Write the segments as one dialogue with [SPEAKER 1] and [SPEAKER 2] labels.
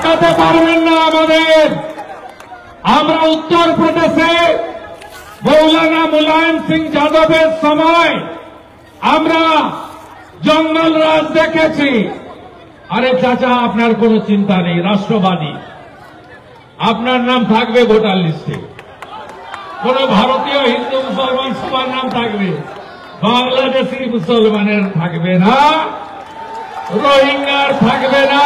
[SPEAKER 1] আটকাতে পারবেন না আমাদের। আমরা উত্তর প্রদেশে মৌলানা মুলায়ম সিং যাদবের সময় আমরা জঙ্গল রাজ দেখেছি। আরে চাচা, আপনার কোনো চিন্তা নেই, রাষ্ট্রবাদী, আপনার নাম থাকবে ভোটার লিস্টে। কোন ভারতীয় হিন্দু মুসলমান সবার নাম থাকবে, বাংলাদেশি মুসলমানের থাকবে না, রোহিঙ্গার থাকবে না,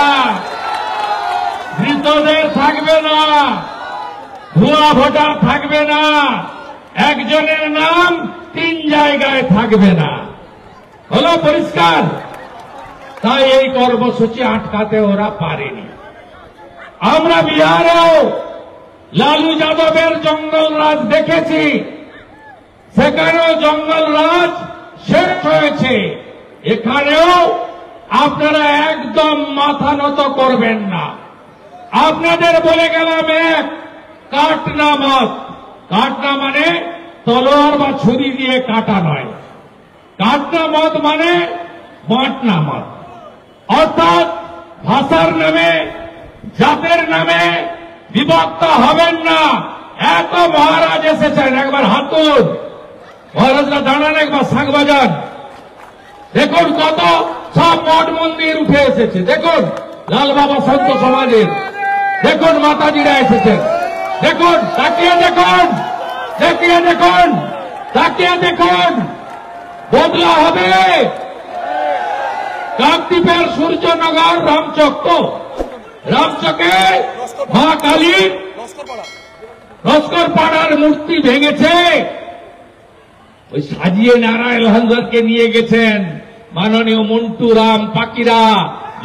[SPEAKER 1] মৃতদের থাকবে না, ভুয়া ভোটার থাকবে না, একজনের নাম 3 জায়গায় থাকবে না। হলো পরিষ্কার? তাই এই কর্মসূচি আটকাতে ওরা পারেনি। আমরা বিহারেও লালু যাদবের জঙ্গল রাজ দেখেছি, সেখানেও জঙ্গল রাজ শেষ হয়েছে। এখানেও আপনারা একদম মাথা নত করবেন না। আপনাদের বলে গেলাম, এক, কাটনা মত। কাটনা মানে তলোয়ার বা ছুরি দিয়ে কাটা নয়, কাটনা মত মানে বাঁটনা মত। অর্থাৎ ভাষার নামে, জাতের নামে বিভক্ত হবেন না। এত মহারাজ এসেছেন, একবার হাতুন মহারাজরা দাঁড়ান, একবার শাঁখ বাজান। দেখুন কত সব মঠ মন্দির উঠে এসেছে। দেখুন লাল বাবা সন্ত সমাজের, দেখুন মাতাজিরা এসেছেন। দেখুন, তাকিয়ে দেখুন, তাকিয়ে দেখুন, তাকিয়ে দেখুন, বদলা হবে। কাকদ্বীপের সূর্যনগর রামচক, রামচকে মা কালী লস্কর পাড়ার মূর্তি ভেঙেছে। ওই সাজিয়ে নারায়ণ হালদারকে নিয়ে গেছেন মাননীয় মন্টু রাম পাকিরা,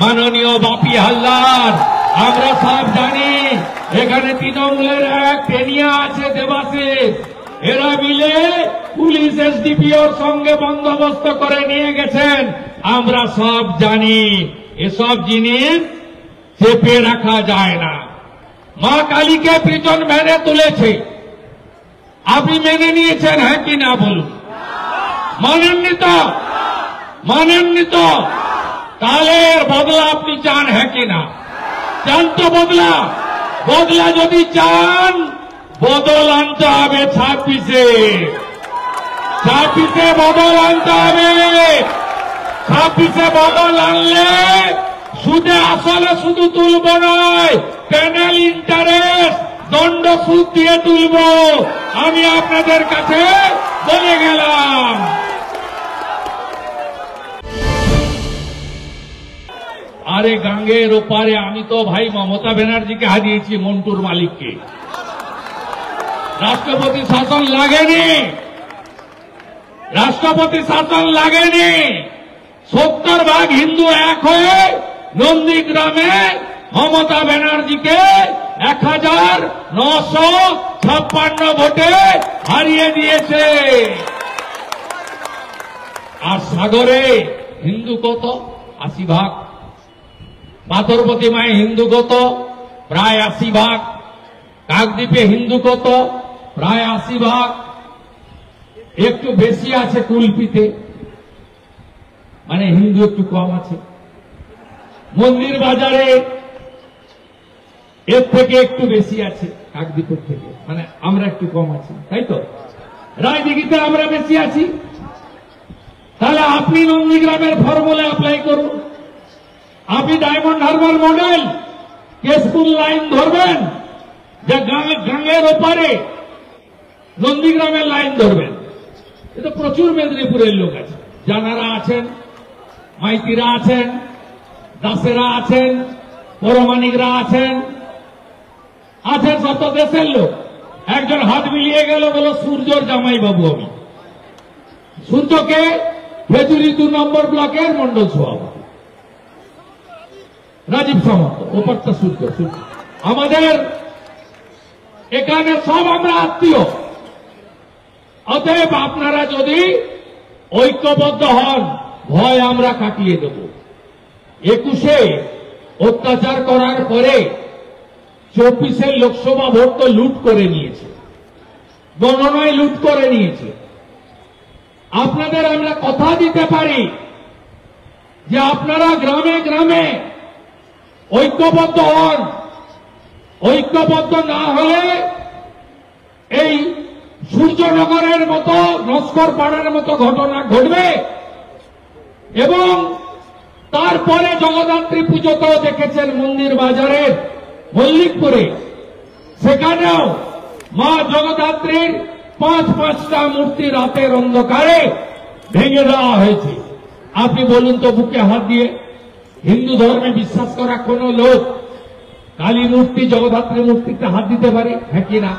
[SPEAKER 1] মাননীয় বাপি হালদার। আমরা সব জানি এখানে তৃণমূলের এক টেনিয়া আছে, দেবাশিস। এরা মিলে পুলিশ এসডিপিওর সঙ্গে বন্দোবস্ত করে নিয়ে গেছেন। আমরা সব জানি এসব জিনিস চেপে রাখা যায় না। মা কালীকে প্রিজন ভ্যানে তুলেছে, আপনি মেনে নিয়েছেন হ্যাঁ কি না বলুন? মানেননি তো? মানেননি তো? তাহলে এর বদলা আপনি চান হ্যাঁ কি না? চান তো বদলা? বদলা যদি চান, বদল আনতে হবে 26-এ। 26-এ বদল আনতে হবে। 26-এ বদল আনলে সুদে আসলে শুধু তুলব নয়, প্যানেল ইন্টারেস্ট, দণ্ড সুদ দিয়ে তুলব। আমি আপনাদের কাছে বলে গেলাম। আরে গাঙ্গের ওপারে আমি তো ভাই মমতা ব্যানার্জিকে হারিয়েছি, মন্টুর মালিককে। রাষ্ট্রপতি শাসন লাগেনি, রাষ্ট্রপতি শাসন লাগেনি। 70 ভাগ হিন্দু এক হয়ে নন্দীগ্রামে মমতা ব্যানার্জিকে 1956 ভোটে হারিয়ে দিয়েছে। আর সাগরে হিন্দু কত? 80 ভাগ। পাথরপতি মায়ে হিন্দু কত? প্রায় 80 ভাগ। কাকদ্বীপে হিন্দু কত? প্রায় 80 ভাগ। একটু বেশি আছে কুলপিতে, মানে হিন্দু একটু কম আছে। মন্দির বাজারে এর থেকে একটু বেশি আছে কাকদ্বীপের থেকে, মানে আমরা একটু কম আছি, তাই তো? রায়দিঘিতে আমরা বেশি আছি। তাহলে আপনি নন্দীগ্রামের ফর্মুলা অ্যাপ্লাই করুন। আপনি diamond Harbour model Keshpur line ধরবেন, যে গাঙ্গের ওপারে নন্দীগ্রামের লাইন ধরবেন। এটা প্রচুর মেদিনীপুরের লোক আছে, জানারা আছেন, মাইতিরা আছেন, দাসেরা আছেন, পরমাণিকরা আছেন, আছেন শত দেশের লোক। একজন হাত মিলিয়ে গেল, বলো সূর্যর জামাই বাবু আমি। সূর্যকে খেজুরি 2 নম্বর ব্লকের মন্ডল সভাপতি, রাজীব সামন্ত, ওপারটা সূর্য। আমাদের এখানে সব আমরা আত্মীয়। অতএব আপনারা যদি ঐক্যবদ্ধ হন, ভয় আমরা কাটিয়ে দেব। 21-এ অত্যাচার করার পরে 24-এর লোকসভা ভোট তো লুট করে নিয়েছে, গণনায় লুট করে নিয়েছে। আপনাদের আমরা কথা দিতে পারি যে আপনারা গ্রামে গ্রামে ঐক্যবদ্ধ হন, ঐক্যবদ্ধ না হলে এই সূর্যনগরের মতো নস্কর পাড়ার মতো ঘটনা ঘটবে। এবং তারপরে জগদ্ধাত্রী পুজোতেও দেখেছেন মন্দির বাজারের মল্লিকপুরে, সেখানেও মা জগদ্ধাত্রীর 5-5টা মূর্তি রাতের অন্ধকারে ভেঙে দেওয়া হয়েছে। আপনি বলুন তো বুকে হাত দিয়ে, হিন্দু ধর্মে বিশ্বাস করা কোন লোক কালী মূর্তি জগদ্ধাত্রী মূর্তিতে হাত দিতে পারে? হ্যাঁ কি না?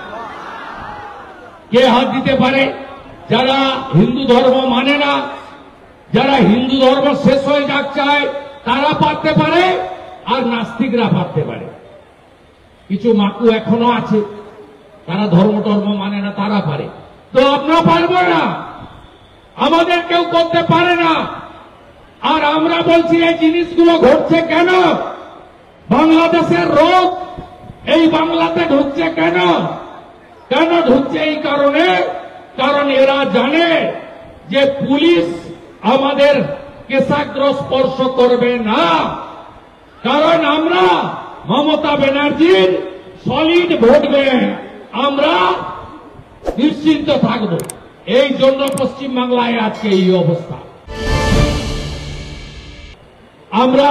[SPEAKER 1] কে হাত দিতে পারে? যারা হিন্দু ধর্ম মানে না, যারা হিন্দু ধর্ম শেষ হয়ে যাক চায় তারা পারতে পারে, আর নাস্তিকরা পারতে পারে। কিছু মাকু এখনো আছে, তারা ধর্ম মানে না, তারা পারে। তো আমরা পারবো না, আমাদের কেউ করতে পারে না। আর আমরা বলছি এই জিনিসগুলো ঘটছে কেন? বাংলাদেশের রোগ এই বাংলাতে ঢুকছে কেন? কেন ঢুকছে? এই কারণে, কারণ এরা জানে যে পুলিশ আমাদের কেশাগ্র স্পর্শ করবে না, কারণ আমরা মমতা ব্যানার্জির সলিড ভোট ব্যাংক, আমরা নিশ্চিন্ত থাকব। এই জন্য পশ্চিমবাংলায় আজকে এই অবস্থা। আমরা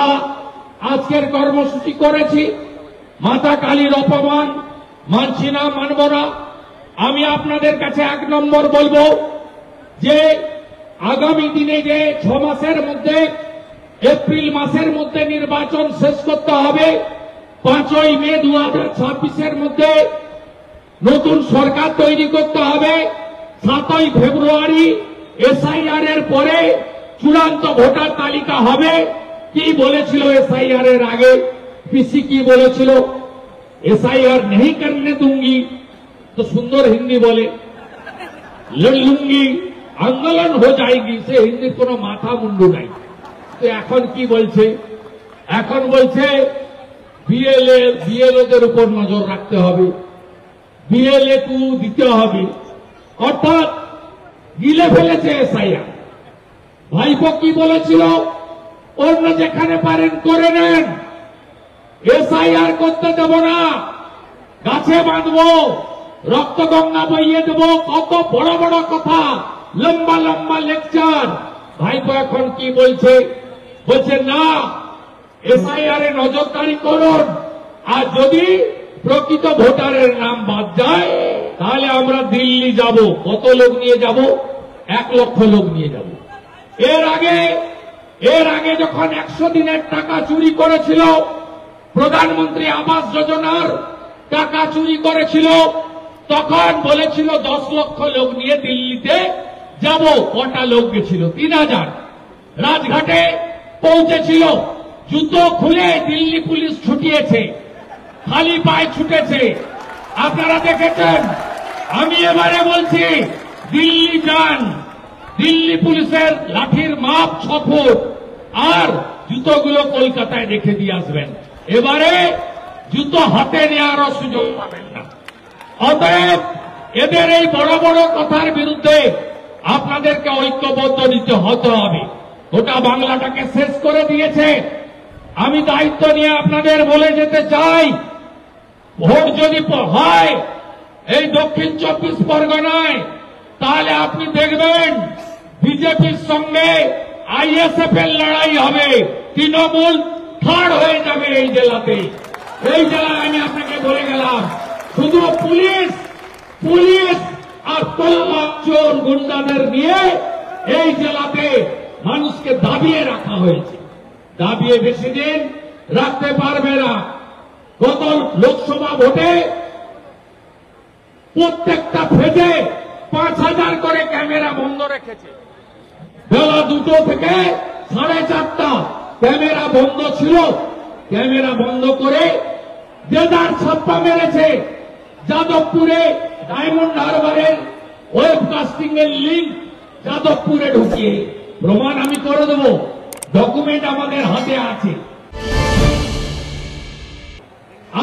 [SPEAKER 1] আজকের কর্মসূচি করেছি, মাতা কালীর অপমান মানছি না, মানব না। আমি আপনাদের কাছে 1 নম্বর বলবো যে আগামী দিনে যে 6 মাসের মধ্যে, এপ্রিল মাসের মধ্যে নির্বাচন শেষ করতে হবে, 5ই মে 2026-এর মধ্যে নতুন সরকার তৈরি করতে হবে, 7ই ফেব্রুয়ারি এসআইআর এর পরে চূড়ান্ত ভোটার তালিকা হবে। কি বলেছিল এসআইআর এর আগে? পিসি কি বলেছিল? एसआईआर नहीं करने दूंगी, तो सुंदर हिंदी बोले लड़ लूंगी, आंदोलन हो जाएगी, से हिंदी कोनो माथा मुंडू नहीं। तो এখন কি বলছে? এখন বলছে বিএলওদের উপর নজর রাখতে হবে, বিএলএ দিতে হবে, অর্থাৎ গিলে ফেলেছে এসআইআর। ভাইপো কি বলেছিল? অন্য যেখানে পারেন করে নেন, এসআইআর করতে দেব না, গাছে বাঁধবো, রক্ত গঙ্গা বইয়ে দেব, কত বড় বড় কথা, লম্বা লম্বা লেকচার। ভাইপো এখন কি বলছে? বলছে না, এসআইআর এ নজরদারি করুন, আর যদি প্রকৃত ভোটারের নাম বাদ যায় তাহলে আমরা দিল্লি যাব। কত লোক নিয়ে যাব? 1 লক্ষ লোক নিয়ে যাব। এর আগে যখন 100 দিনের টাকা চুরি করেছিল, প্রধানমন্ত্রী আবাস যোজনার টাকা চুরি করেছিল, তখন বলেছিল 10 লক্ষ লোক নিয়ে দিল্লিতে যাব। কটা লোক গেছিল? 3000। রাজঘাটে পৌঁছেছিল, জুতো খুলে দিল্লি পুলিশ ছুটিয়েছে, খালি পায়ে ছুটেছে, আপনারা দেখেছেন। আমি এবারে বলছি দিল্লি যান, দিল্লি পুলিশের লাঠির মাপ 6 ফুট, আর জুতোগুলো কলকাতায় রেখে দিয়ে আসবেন। এবারে জুতো হাতে নেওয়ারও সুযোগ পাবেন না। অতএব এদের এই বড় বড় কথার বিরুদ্ধে আপনাদেরকে ঐক্যবদ্ধ হতে হবে। গোটা বাংলাটাকে শেষ করে দিয়েছে। আমি দায়িত্ব নিয়ে আপনাদের বলে যেতে চাই, ভোট যদি হয় এই দক্ষিণ 24 পরগনায়, তাহলে আপনি দেখবেন বিজেপির সঙ্গে আইএসএফ এর লড়াই হবে, তৃণমূল থার্ড হয়ে যাবে এই জেলাতে। এই জেলায় আমি আপনাকে বলে গেলাম, শুধু পুলিশ আর তলোয়ার চোর গুন্ডাদের নিয়ে এই জেলাতে মানুষকে দাবিয়ে রাখা হয়েছে। দাবিয়ে বেশি দিন রাখতে পারবে না। গত লোকসভা ভোটে প্রত্যেকটা ফেজে 5000 করে ক্যামেরা বন্ধ রেখেছে। বেলা 2টো থেকে 4:30 ক্যামেরা বন্ধ ছিল। ক্যামেরা বন্ধ করে দেদার ছাপ্পা মেরেছে। যাদবপুরে ডায়মন্ড হারবারের ওয়েবকাস্টিং এর লিঙ্ক যাদবপুরে ঢুকিয়ে, প্রমাণ আমি করে দেব, ডকুমেন্ট আমাদের হাতে আছে।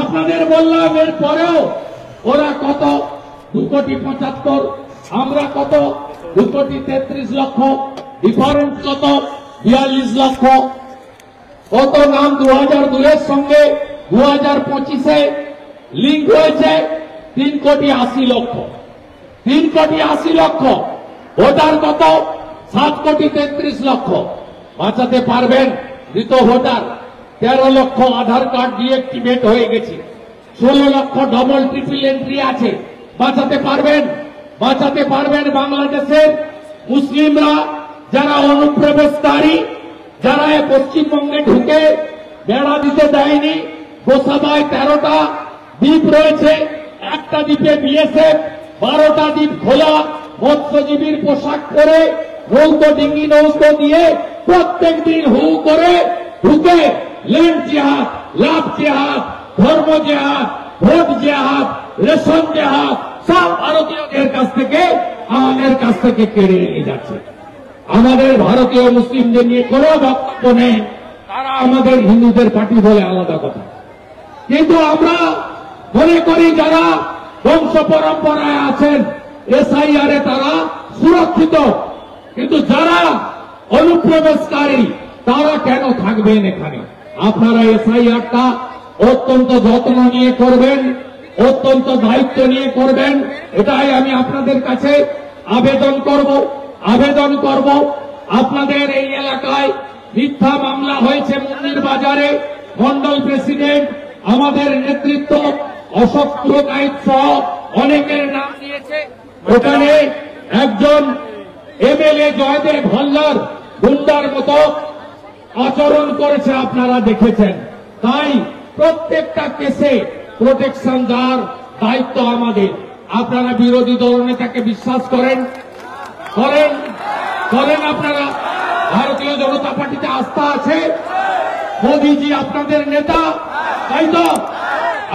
[SPEAKER 1] আপনাদের বললাম এর পরেও ওরা কত 2,75,00,000, আমরা কত 2,33,00,000, ডিফারেন্স কত 42 লক্ষ। কত নাম 2002 এর সঙ্গে 2025-এ লিঙ্ক হয়েছে 3,80,00,000। 3,80,00,000 ভোটার কত? 7,33,00,000। বাঁচাতে পারবেন? মৃত ভোটার 13 লক্ষ আধার কার্ড ডিএক্টিভেট হয়ে গেছে, 16 লক্ষ ডবল ট্রিপল এন্ট্রি আছে। বাঁচাতে পারবেন? বাঁচাতে পারবেন বাংলাদেশের মুসলিমরা যারা অনুপ্রবেশকারী, যারা পশ্চিমবঙ্গে ঢুকে বেড়া দিতে দেয়নি? গোসাবায় 13টা দ্বীপ রয়েছে, একটা দ্বীপে বিএসএফ, 12টা দ্বীপ খোলা, মৎস্যজীবীর পোশাক পরে নৌকো ডিঙ্গি নৌকো দিয়ে প্রত্যেক দিন হু করে ঢুকে ল্যান্ড জেহাদ, লাভ জেহাদ, ধর্ম জেহাদ, ভোট জেহাদ, রেশন জেহাদ সব ভারতীয়দের কাছ থেকে আমাদের কাছ থেকে কেড়ে নিয়ে যাচ্ছে। আমাদের ভারতীয় মুসলিমদের নিয়ে কোনো বক্তব্য নেই, তারা আমাদের হিন্দুদের পার্টি বলে আলাদা কথা। কিন্তু আমরা মনে করি যারা বংশ পরম্পরায় আছেন এসআইআর এ তারা সুরক্ষিত, কিন্তু যারা অনুপ্রবেশকারী তারা কেন থাকবেন এখানে? আপনারা এসআইআরটা অত্যন্ত যত্ন নিয়ে করবেন, অত্যন্ত দায়িত্ব নিয়ে করবেন, এটাই আমি আপনাদের কাছে আবেদন করব। আপনাদের এই এলাকায় মিথ্যা মামলা হয়েছে মন্দির বাজারে, মন্ডল প্রেসিডেন্ট, আমাদের নেতৃত্ব অশোক পুরকাইত সহ অনেকের নাম দিয়েছে। ওখানে একজন এমএলএ জয়দেব হালদার গুন্ডার মতো আচরণ করেছে, আপনারা দেখেছেন। তাই প্রত্যেকটা কেসে প্রোটেকশন দেওয়ার দায়িত্ব আমাদের। আপনারা বিরোধী দলনেতাকে বিশ্বাস করেন? আপনারা ভারতীয় জনতা পার্টিতে আস্থা আছে? মোদীজি আপনাদের নেতা, তাই তো?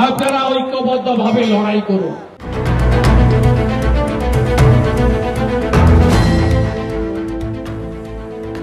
[SPEAKER 1] আপনারা ঐক্যবদ্ধভাবে লড়াই করুন।